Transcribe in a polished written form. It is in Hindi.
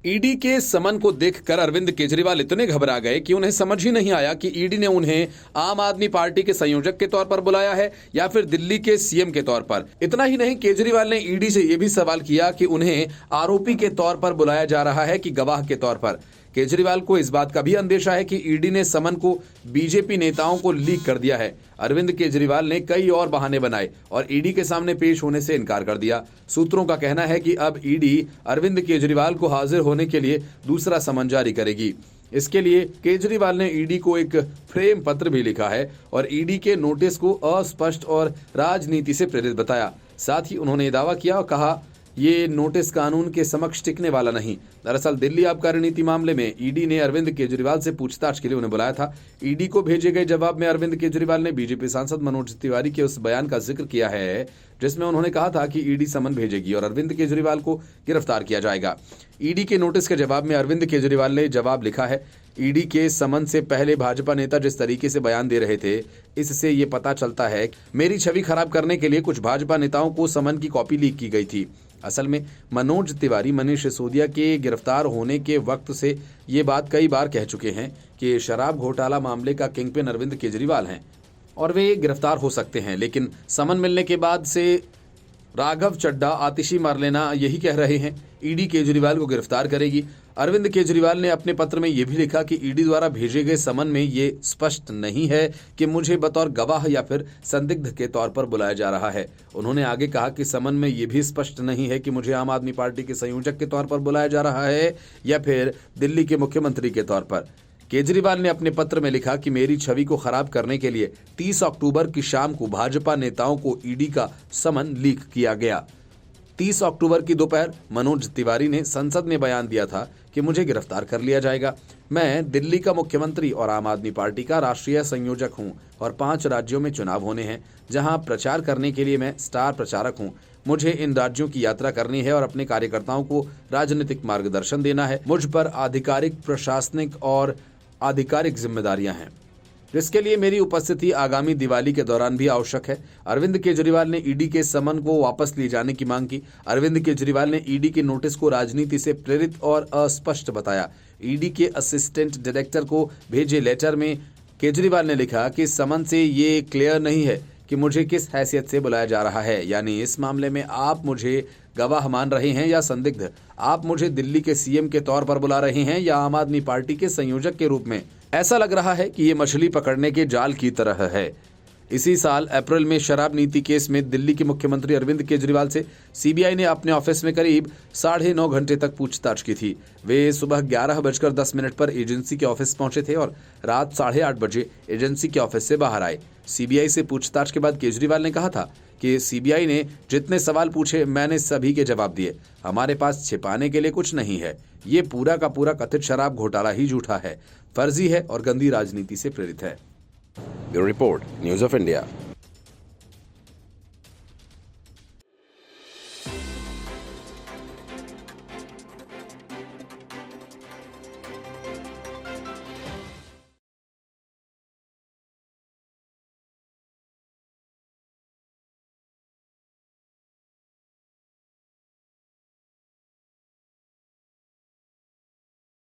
ईडी के समन को देखकर अरविंद केजरीवाल इतने घबरा गए कि उन्हें समझ ही नहीं आया कि ईडी ने उन्हें आम आदमी पार्टी के संयोजक के तौर पर बुलाया है या फिर दिल्ली के सीएम के तौर पर। इतना ही नहीं, केजरीवाल ने ईडी से यह भी सवाल किया कि उन्हें आरोपी के तौर पर बुलाया जा रहा है कि गवाह के तौर पर। केजरीवाल को इस बात का भी अंदेशा है कि ईडी ने समन को बीजेपी नेताओं को लीक कर दिया है। अरविंद केजरीवाल ने कई और बहाने बनाए और ईडी के सामने पेश होने से इनकार कर दिया। सूत्रों का कहना है कि अब ईडी अरविंद केजरीवाल को हाजिर होने के लिए दूसरा समन जारी करेगी। इसके लिए केजरीवाल ने ईडी को एक फ्रेम पत्र भी लिखा है और ईडी के नोटिस को अस्पष्ट और राजनीति से प्रेरित बताया। साथ ही उन्होंने दावा किया और कहा, ये नोटिस कानून के समक्ष टिकने वाला नहीं। दरअसल दिल्ली आबकारी नीति मामले में ईडी ने अरविंद केजरीवाल से पूछताछ के लिए उन्हें बुलाया था। ईडी को भेजे गए जवाब में अरविंद केजरीवाल ने बीजेपी सांसद मनोज तिवारी के उस बयान का जिक्र किया है जिसमें उन्होंने कहा था कि ईडी समन भेजेगी और अरविंद केजरीवाल को गिरफ्तार किया जाएगा। ईडी के नोटिस के जवाब में अरविंद केजरीवाल ने जवाब लिखा है, ईडी के समन से पहले भाजपा नेता जिस तरीके से बयान दे रहे थे, इससे ये पता चलता है मेरी छवि खराब करने के लिए कुछ भाजपा नेताओं को समन की कॉपी लीक की गई थी। असल में मनोज तिवारी मनीष सिसोदिया के गिरफ्तार होने के वक्त से ये बात कई बार कह चुके हैं कि शराब घोटाला मामले का किंगपिन अरविंद केजरीवाल हैं और वे गिरफ्तार हो सकते हैं, लेकिन समन मिलने के बाद से राघव चड्ढा आतिशी मार लेना यही कह रहे हैं। ईडी केजरीवाल को गिरफ्तार करेगी। अरविंद केजरीवाल ने अपने पत्र में यह भी लिखा कि ईडी द्वारा भेजे गए समन में ये स्पष्ट नहीं है कि मुझे बतौर गवाह या फिर संदिग्ध के तौर पर बुलाया जा रहा है। उन्होंने आगे कहा कि समन में यह भी स्पष्ट नहीं है कि मुझे आम आदमी पार्टी के संयोजक के तौर पर बुलाया जा रहा है या फिर दिल्ली के मुख्यमंत्री के तौर पर। केजरीवाल ने अपने पत्र में लिखा कि मेरी छवि को खराब करने के लिए 30 अक्टूबर की शाम को भाजपा नेताओं को ईडी का समन लीक किया गया। 30 अक्टूबर की दोपहर मनोज तिवारी ने संसद में बयान दिया था कि मुझे गिरफ्तार कर लिया जाएगा। मैं दिल्ली का मुख्यमंत्री और आम आदमी पार्टी का राष्ट्रीय संयोजक हूं और 5 राज्यों में चुनाव होने हैं जहां प्रचार करने के लिए मैं स्टार प्रचारक हूं। मुझे इन राज्यों की यात्रा करनी है और अपने कार्यकर्ताओं को राजनीतिक मार्गदर्शन देना है। मुझ पर आधिकारिक, प्रशासनिक और आधिकारिक जिम्मेदारियां हैं, जिसके लिए मेरी उपस्थिति आगामी दिवाली के दौरान भी आवश्यक है। अरविंद केजरीवाल ने ईडी के समन को वापस लिए जाने की मांग की। अरविंद केजरीवाल ने ईडी के नोटिस को राजनीति से प्रेरित और अस्पष्ट बताया। ईडी के असिस्टेंट डायरेक्टर को भेजे लेटर में केजरीवाल ने लिखा कि समन से ये क्लियर नहीं है कि मुझे किस हैसियत से बुलाया जा रहा है, यानी इस मामले में आप मुझे गवाह मान रहे हैं या संदिग्ध। आप मुझे दिल्ली के सीएम के तौर पर बुला रहे हैं या आम आदमी पार्टी के संयोजक के रूप में। ऐसा लग रहा है कि ये मछली पकड़ने के जाल की तरह है। इसी साल अप्रैल में शराब नीति केस में दिल्ली के मुख्यमंत्री अरविंद केजरीवाल से सीबीआई ने अपने ऑफिस में करीब 9.5 घंटे तक पूछताछ की थी। वे सुबह 11:10 पर एजेंसी के ऑफिस पहुंचे थे और रात 8:30 बजे एजेंसी के ऑफिस से बाहर आए। सीबीआई से पूछताछ के बाद केजरीवाल ने कहा था कि सीबीआई ने जितने सवाल पूछे मैंने सभी के जवाब दिए। हमारे पास छिपाने के लिए कुछ नहीं है। ये पूरा का पूरा कथित शराब घोटाला ही झूठा है, फर्जी है और गंदी राजनीति से प्रेरित है। Bureau report, news of India.